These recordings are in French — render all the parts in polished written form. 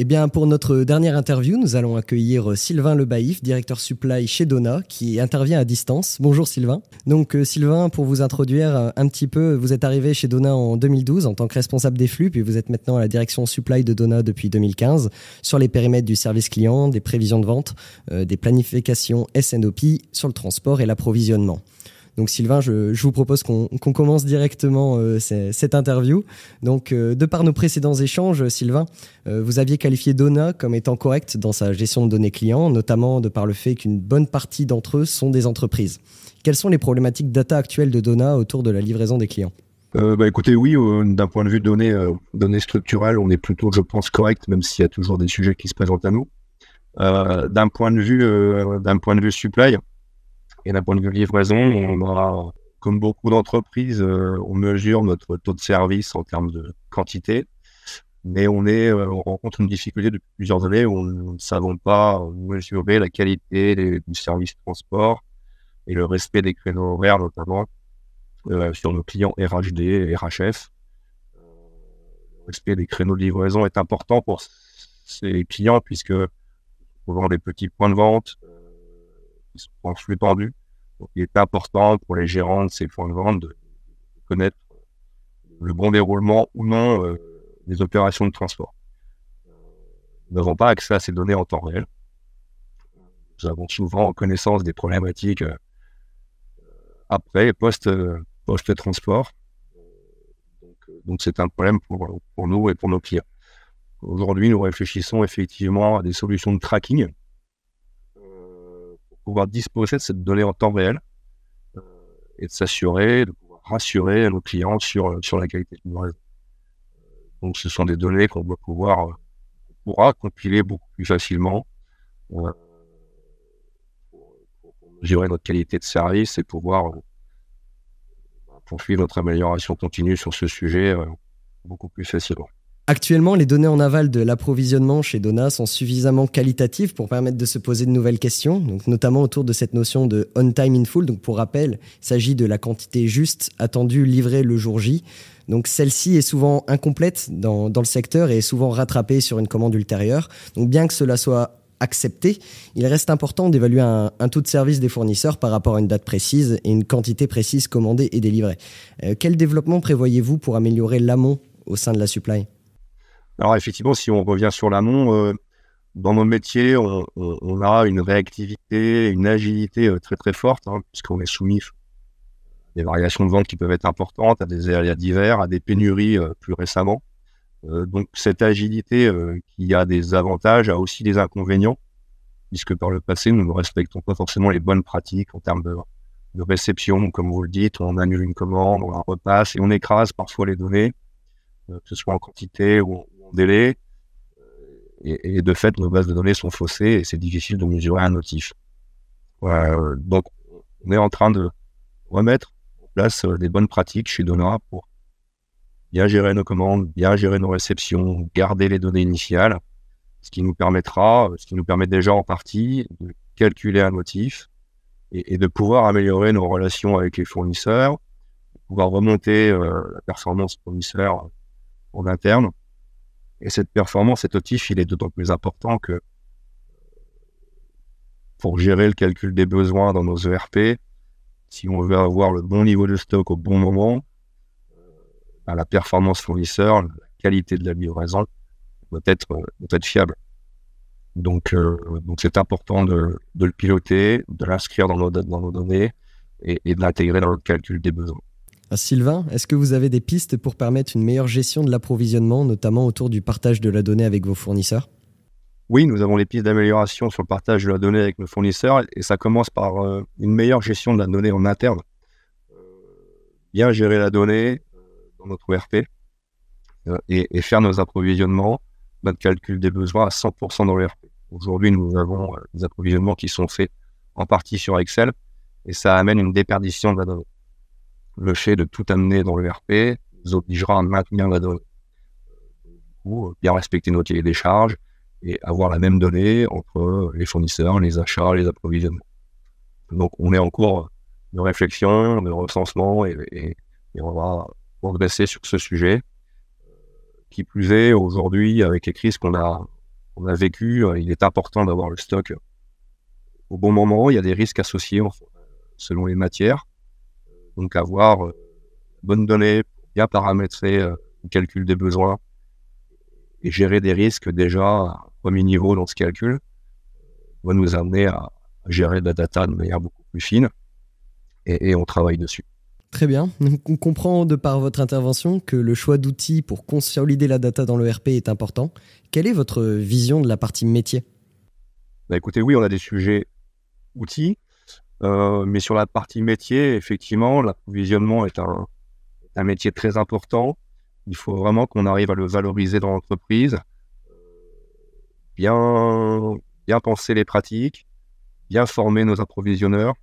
Eh bien, pour notre dernière interview, nous allons accueillir Sylvain Lebaïf, directeur supply chez Donat, qui intervient à distance. Bonjour Sylvain. Donc Sylvain, pour vous introduire un petit peu, vous êtes arrivé chez Donat en 2012 en tant que responsable des flux, puis vous êtes maintenant à la direction supply de Donat depuis 2015, sur les périmètres du service client, des prévisions de vente, des planifications S&OP, sur le transport et l'approvisionnement. Donc Sylvain, je vous propose qu'on commence directement cette interview. Donc de par nos précédents échanges, Sylvain, vous aviez qualifié Donat comme étant correct dans sa gestion de données clients, notamment de par le fait qu'une bonne partie d'entre eux sont des entreprises. Quelles sont les problématiques data actuelles de Donat autour de la livraison des clients ? Écoutez, oui, d'un point de vue données structurelles, on est plutôt, je pense, correct, même s'il y a toujours des sujets qui se présentent à nous. D'un point de vue supply, et d'un point de vue livraison, on aura, comme beaucoup d'entreprises, on mesure notre taux de service en termes de quantité, mais on rencontre une difficulté depuis plusieurs années où nous ne savons pas mesurer la qualité du service transport et le respect des créneaux horaires, notamment sur nos clients RHD et RHF. Le respect des créneaux de livraison est important pour ces clients puisque on vend des petits points de vente qui sont en flux tendu. Donc, il est important pour les gérants de ces points de vente de connaître le bon déroulement ou non des opérations de transport. Nous n'avons pas accès à ces données en temps réel. Nous avons souvent connaissance des problématiques après et post-transport. Donc, c'est un problème pour nous et pour nos clients. Aujourd'hui, nous réfléchissons effectivement à des solutions de tracking pour pouvoir disposer de cette donnée en temps réel et de s'assurer, de pouvoir rassurer nos clients sur la qualité de livraison. Donc, ce sont des données qu'on pourra compiler beaucoup plus facilement pour mesurer notre qualité de service et pouvoir poursuivre notre amélioration continue sur ce sujet beaucoup plus facilement. Actuellement, les données en aval de l'approvisionnement chez Donat sont suffisamment qualitatives pour permettre de se poser de nouvelles questions, donc notamment autour de cette notion de on time in full. Donc pour rappel, il s'agit de la quantité juste attendue livrée le jour J. Donc celle-ci est souvent incomplète dans le secteur et est souvent rattrapée sur une commande ultérieure. Donc bien que cela soit accepté, il reste important d'évaluer un taux de service des fournisseurs par rapport à une date précise et une quantité précise commandée et délivrée. Quel développement prévoyez-vous pour améliorer l'amont au sein de la supply ? Alors effectivement, si on revient sur l'amont, dans nos métiers, on a une réactivité, une agilité très très forte, puisqu'on est soumis à des variations de vente qui peuvent être importantes, à des aléas divers, à des pénuries plus récemment. Donc cette agilité qui a des avantages a aussi des inconvénients, puisque par le passé, nous ne respectons pas forcément les bonnes pratiques en termes de réception. Comme vous le dites, on annule une commande, on la repasse et on écrase parfois les données, que ce soit en quantité ou en délai, et de fait nos bases de données sont faussées et c'est difficile de mesurer un notif. Donc on est en train de remettre en place des bonnes pratiques chez Donat pour bien gérer nos commandes, bien gérer nos réceptions, garder les données initiales, ce qui nous permet déjà en partie de calculer un notif et de pouvoir améliorer nos relations avec les fournisseurs, de pouvoir remonter la performance fournisseur en interne. Et cette performance, cet notif, il est d'autant plus important que pour gérer le calcul des besoins dans nos ERP, si on veut avoir le bon niveau de stock au bon moment, la performance fournisseur, la qualité de la livraison doit être fiable. Donc c'est important de le piloter, de l'inscrire dans nos données et de l'intégrer dans notre calcul des besoins. Sylvain, est-ce que vous avez des pistes pour permettre une meilleure gestion de l'approvisionnement, notamment autour du partage de la donnée avec vos fournisseurs ? Oui, nous avons des pistes d'amélioration sur le partage de la donnée avec nos fournisseurs et ça commence par une meilleure gestion de la donnée en interne. Bien gérer la donnée dans notre ERP et faire nos approvisionnements, notre calcul des besoins à 100% dans l'ERP. Aujourd'hui, nous avons des approvisionnements qui sont faits en partie sur Excel et ça amène une déperdition de la donnée. Le fait de tout amener dans l'ERP nous obligera à maintenir la donnée. Du coup, bien respecter nos cahiers des charges et avoir la même donnée entre les fournisseurs, les achats, les approvisionnements. Donc, on est en cours de réflexion, de recensement et on va progresser sur ce sujet. Qui plus est, aujourd'hui, avec les crises qu'on a on a vécu, il est important d'avoir le stock au bon moment. Il y a des risques associés selon les matières. Donc avoir bonnes données, bien paramétrer le calcul des besoins et gérer des risques déjà à premier niveau dans ce calcul va nous amener à gérer de la data de manière beaucoup plus fine et on travaille dessus. Très bien. Donc, on comprend de par votre intervention que le choix d'outils pour consolider la data dans l'ERP est important. Quelle est votre vision de la partie métier ? Écoutez, oui, on a des sujets outils, mais sur la partie métier, effectivement, l'approvisionnement est un métier très important. Il faut vraiment qu'on arrive à le valoriser dans l'entreprise, bien penser les pratiques, bien former nos approvisionneurs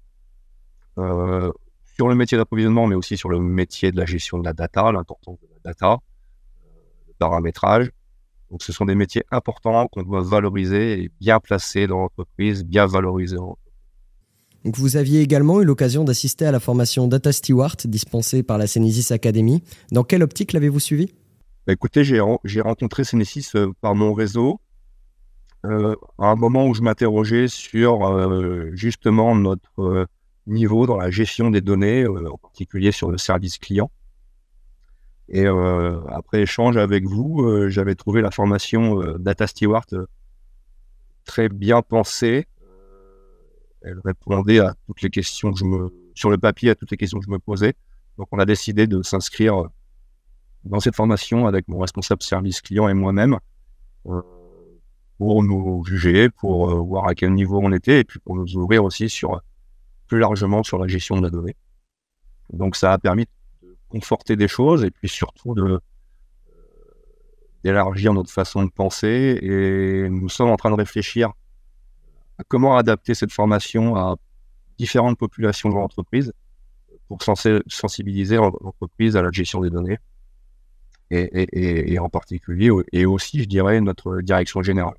sur le métier d'approvisionnement, mais aussi sur le métier de la gestion de la data, l'importance de la data, le paramétrage. Donc, ce sont des métiers importants qu'on doit valoriser et bien placer dans l'entreprise, bien valoriser. Donc, vous aviez également eu l'occasion d'assister à la formation Data Steward dispensée par la Senesis Academy. Dans quelle optique l'avez-vous suivi ? Écoutez, j'ai rencontré Senesis par mon réseau à un moment où je m'interrogeais sur justement notre niveau dans la gestion des données, en particulier sur le service client. Et après échange avec vous, j'avais trouvé la formation Data Steward très bien pensée. Elle répondait à toutes les questions sur le papier, à toutes les questions que je me posais. Donc on a décidé de s'inscrire dans cette formation avec mon responsable service client et moi-même pour nous juger, pour voir à quel niveau on était et puis pour nous ouvrir aussi plus largement sur la gestion de la donnée. Donc ça a permis de conforter des choses et puis surtout d'élargir notre façon de penser, et nous sommes en train de réfléchir à comment adapter cette formation à différentes populations de l'entreprise pour sensibiliser l'entreprise à la gestion des données et en particulier, et aussi, je dirais, notre direction générale.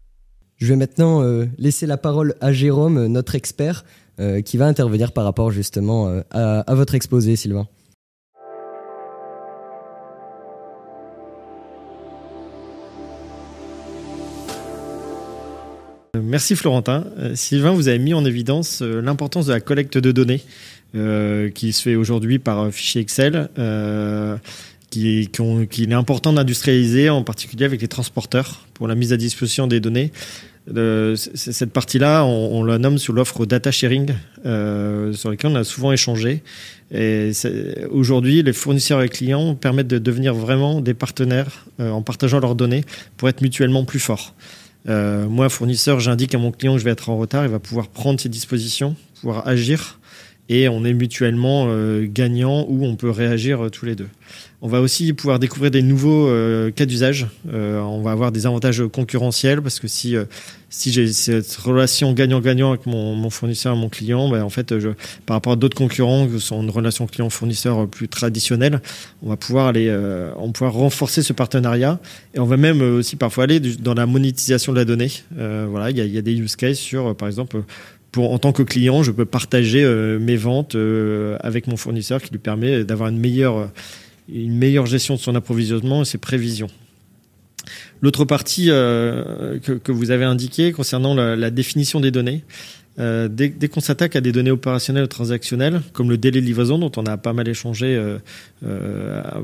Je vais maintenant laisser la parole à Jérôme, notre expert, qui va intervenir par rapport justement à votre exposé, Sylvain. Merci Florentin. Sylvain, vous avez mis en évidence l'importance de la collecte de données qui se fait aujourd'hui par fichier Excel, qu'il est important d'industrialiser, en particulier avec les transporteurs, pour la mise à disposition des données. Cette partie-là, on la nomme sous l'offre data sharing, sur laquelle on a souvent échangé. Et aujourd'hui, les fournisseurs et clients permettent de devenir vraiment des partenaires en partageant leurs données pour être mutuellement plus forts. Moi, fournisseur, j'indique à mon client que je vais être en retard, il va pouvoir prendre ses dispositions, pouvoir agir, et on est mutuellement gagnant, ou on peut réagir tous les deux. On va aussi pouvoir découvrir des nouveaux cas d'usage. On va avoir des avantages concurrentiels, parce que si j'ai cette relation gagnant-gagnant avec mon fournisseur et mon client, en fait, par rapport à d'autres concurrents qui sont une relation client-fournisseur plus traditionnelle, on va pouvoir renforcer ce partenariat, et on va même aussi parfois aller dans la monétisation de la donnée. Voilà, il y a des use cases sur, par exemple, en tant que client, je peux partager mes ventes avec mon fournisseur, qui lui permet d'avoir une meilleure gestion de son approvisionnement et ses prévisions. L'autre partie que vous avez indiquée concernant la définition des données, dès qu'on s'attaque à des données opérationnelles ou transactionnelles, comme le délai de livraison dont on a pas mal échangé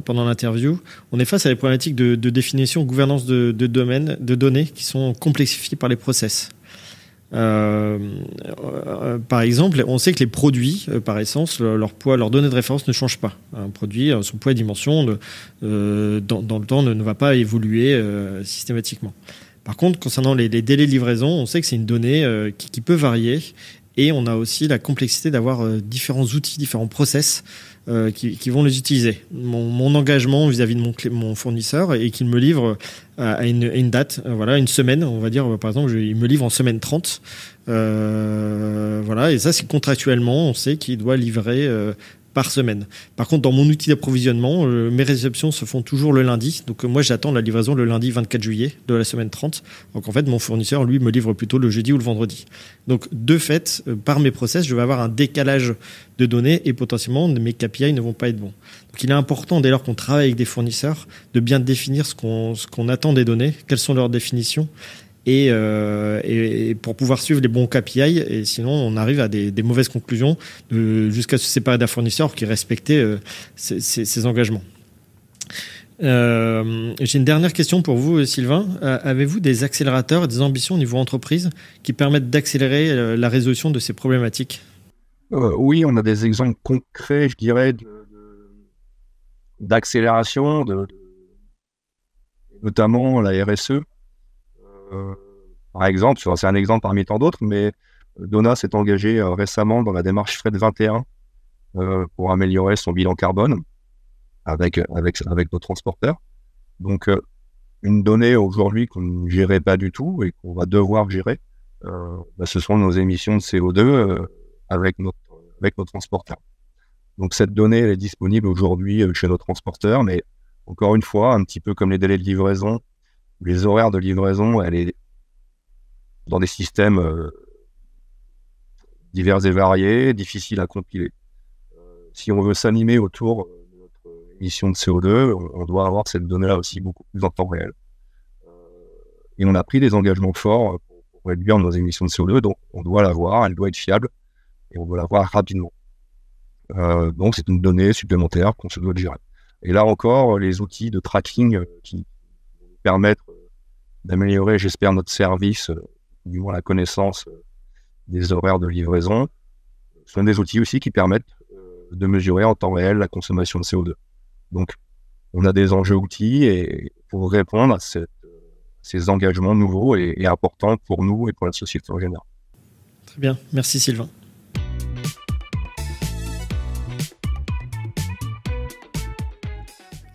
pendant l'interview, on est face à des problématiques de définition, gouvernance de données qui sont complexifiées par les process. Par exemple, on sait que les produits, par essence, leur poids, leurs données de référence ne changent pas. Un produit, son poids et dimension, dans le temps, ne va pas évoluer systématiquement. Par contre, concernant les délais de livraison, on sait que c'est une donnée qui peut varier, et on a aussi la complexité d'avoir différents outils, différents process qui vont les utiliser. Mon engagement vis-à-vis de mon fournisseur est qu'il me livre à une date, une semaine, on va dire, par exemple, il me livre en semaine 30. Et ça, c'est contractuellement, on sait qu'il doit livrer par semaine. Par contre, dans mon outil d'approvisionnement, mes réceptions se font toujours le lundi. Donc moi, j'attends la livraison le lundi 24 juillet de la semaine 30. Donc en fait, mon fournisseur, lui, me livre plutôt le jeudi ou le vendredi. Donc de fait, par mes process, je vais avoir un décalage de données, et potentiellement, mes KPI ne vont pas être bons. Donc il est important, dès lors qu'on travaille avec des fournisseurs, de bien définir ce qu'on attend des données, quelles sont leurs définitions, et pour pouvoir suivre les bons KPI, et sinon on arrive à des mauvaises conclusions jusqu'à se séparer d'un fournisseur qui respectait ses engagements. J'ai une dernière question pour vous, Sylvain. Avez-vous des accélérateurs et des ambitions au niveau entreprise qui permettent d'accélérer la résolution de ces problématiques ? Oui, on a des exemples concrets, je dirais, d'accélération, notamment la RSE. Par exemple, c'est un exemple parmi tant d'autres, mais Dona s'est engagé récemment dans la démarche Fret 21 pour améliorer son bilan carbone avec nos transporteurs. Donc, une donnée aujourd'hui qu'on ne gérait pas du tout et qu'on va devoir gérer, ce sont nos émissions de CO2 avec nos transporteurs. Donc, cette donnée, elle est disponible aujourd'hui chez nos transporteurs, mais encore une fois, un petit peu comme les délais de livraison, les horaires de livraison, elle est dans des systèmes divers et variés, difficiles à compiler. Si on veut s'animer autour de notre émission de CO2, on doit avoir cette donnée-là aussi beaucoup plus en temps réel. Et on a pris des engagements forts pour réduire nos émissions de CO2, donc on doit l'avoir, elle doit être fiable, et on doit l'avoir rapidement. Donc c'est une donnée supplémentaire qu'on se doit de gérer. Et là encore, les outils de tracking qui vont nous permettre d'améliorer, j'espère, notre service, du moins la connaissance des horaires de livraison, sont des outils aussi qui permettent de mesurer en temps réel la consommation de CO2. Donc, on a des enjeux outils et pour répondre à ces engagements nouveaux et importants pour nous et pour la société en général. Très bien, merci Sylvain.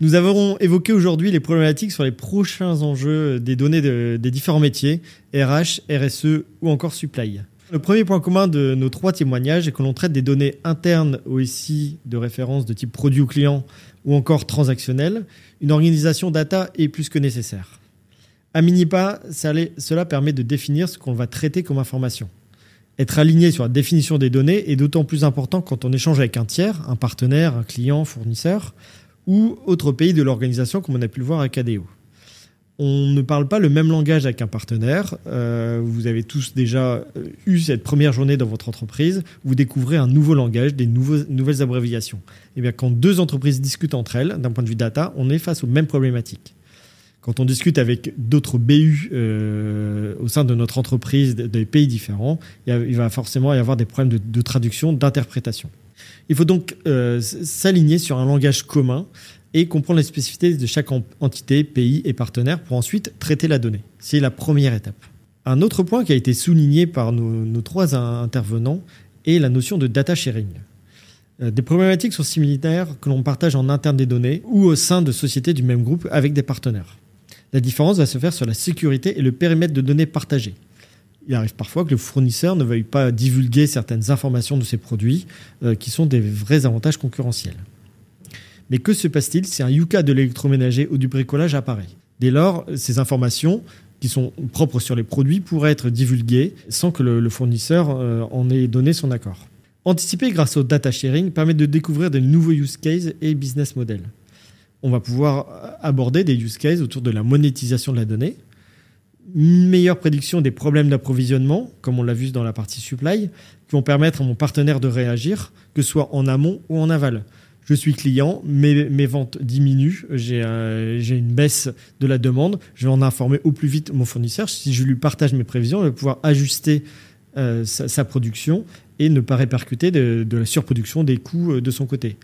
Nous avons évoqué aujourd'hui les problématiques sur les prochains enjeux des données des différents métiers, RH, RSE ou encore supply. Le premier point commun de nos 3 témoignages est que l'on traite des données internes au SI de référence de type produit ou client ou encore transactionnel. Une organisation data est plus que nécessaire. À minima, cela permet de définir ce qu'on va traiter comme information. Être aligné sur la définition des données est d'autant plus important quand on échange avec un tiers, un partenaire, un client, fournisseur, ou autre pays de l'organisation, comme on a pu le voir avec ADO. On ne parle pas le même langage avec un partenaire. Vous avez tous déjà eu cette première journée dans votre entreprise. Vous découvrez un nouveau langage, des nouvelles abréviations. Et bien, quand 2 entreprises discutent entre elles, d'un point de vue data, on est face aux mêmes problématiques. Quand on discute avec d'autres BU au sein de notre entreprise, des pays différents, il va forcément y avoir des problèmes de traduction, d'interprétation. Il faut donc s'aligner sur un langage commun et comprendre les spécificités de chaque entité, pays et partenaire pour ensuite traiter la donnée. C'est la première étape. Un autre point qui a été souligné par nos 3 intervenants est la notion de data sharing. Des problématiques sont similaires que l'on partage en interne des données ou au sein de sociétés du même groupe avec des partenaires. La différence va se faire sur la sécurité et le périmètre de données partagées. Il arrive parfois que le fournisseur ne veuille pas divulguer certaines informations de ses produits qui sont des vrais avantages concurrentiels. Mais que se passe-t-il si un Yuka de l'électroménager ou du bricolage apparaît ? Dès lors, ces informations qui sont propres sur les produits pourraient être divulguées sans que le fournisseur en ait donné son accord. Anticiper grâce au data sharing permet de découvrir de nouveaux use cases et business models. On va pouvoir aborder des use cases autour de la monétisation de la donnée, une meilleure prédiction des problèmes d'approvisionnement, comme on l'a vu dans la partie supply, qui vont permettre à mon partenaire de réagir, que ce soit en amont ou en aval. Je suis client, mes ventes diminuent, j'ai une baisse de la demande, je vais en informer au plus vite mon fournisseur. Si je lui partage mes prévisions, il va pouvoir ajuster sa production et ne pas répercuter de la surproduction des coûts de son côté.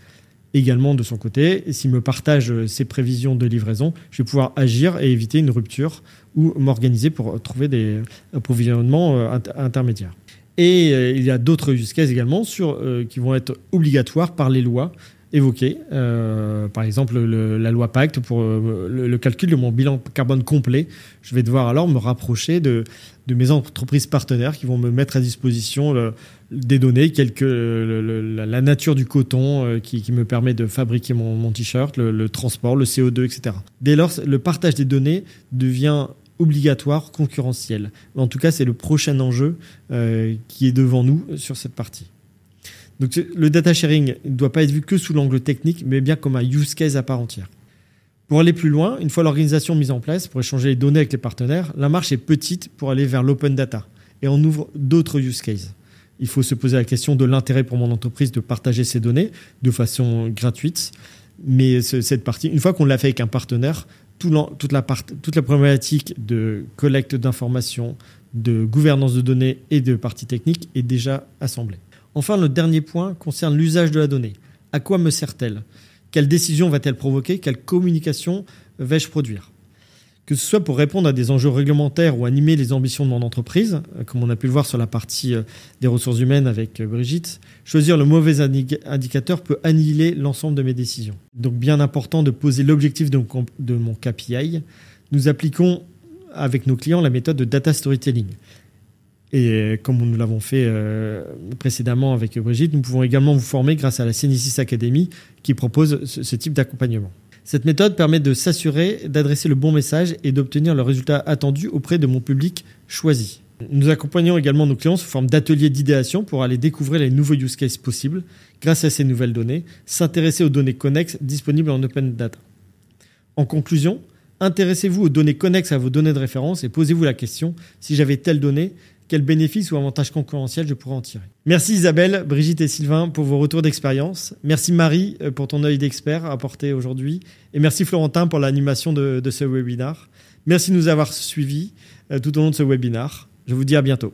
Également de son côté, s'il me partage ses prévisions de livraison, je vais pouvoir agir et éviter une rupture ou m'organiser pour trouver des approvisionnements intermédiaires. Et il y a d'autres use cases également qui vont être obligatoires par les lois évoquées. Par exemple, la loi Pacte pour le calcul de mon bilan carbone complet. Je vais devoir alors me rapprocher de mes entreprises partenaires qui vont me mettre à disposition des données, telles que la nature du coton qui me permet de fabriquer mon t-shirt, le transport, le CO2, etc. Dès lors, le partage des données devient obligatoire, concurrentiel. En tout cas, c'est le prochain enjeu qui est devant nous sur cette partie. Donc, le data sharing ne doit pas être vu que sous l'angle technique, mais bien comme un use case à part entière. Pour aller plus loin, une fois l'organisation mise en place pour échanger les données avec les partenaires, la marche est petite pour aller vers l'open data et on ouvre d'autres use cases. Il faut se poser la question de l'intérêt pour mon entreprise de partager ces données de façon gratuite. Mais cette partie, une fois qu'on l'a fait avec un partenaire, toute la problématique de collecte d'informations, de gouvernance de données et de partie technique est déjà assemblée. Enfin, le dernier point concerne l'usage de la donnée. À quoi me sert-elle ? Quelle décision va-t-elle provoquer ? Quelle communication vais-je produire ? Que ce soit pour répondre à des enjeux réglementaires ou animer les ambitions de mon entreprise, comme on a pu le voir sur la partie des ressources humaines avec Brigitte, choisir le mauvais indicateur peut annihiler l'ensemble de mes décisions. Donc bien important de poser l'objectif de mon KPI. Nous appliquons avec nos clients la méthode de data storytelling. Et comme nous l'avons fait précédemment avec Brigitte, nous pouvons également vous former grâce à la Senesys Academy qui propose ce type d'accompagnement. Cette méthode permet de s'assurer d'adresser le bon message et d'obtenir le résultat attendu auprès de mon public choisi. Nous accompagnons également nos clients sous forme d'ateliers d'idéation pour aller découvrir les nouveaux use cases possibles grâce à ces nouvelles données, s'intéresser aux données connexes disponibles en open data. En conclusion, intéressez-vous aux données connexes à vos données de référence et posez-vous la question, si j'avais telle donnée, quels bénéfices ou avantages concurrentiels je pourrais en tirer. Merci Isabelle, Brigitte et Sylvain pour vos retours d'expérience. Merci Marie pour ton œil d'expert apporté aujourd'hui. Et merci Florentin pour l'animation de ce webinaire. Merci de nous avoir suivis tout au long de ce webinaire. Je vous dis à bientôt.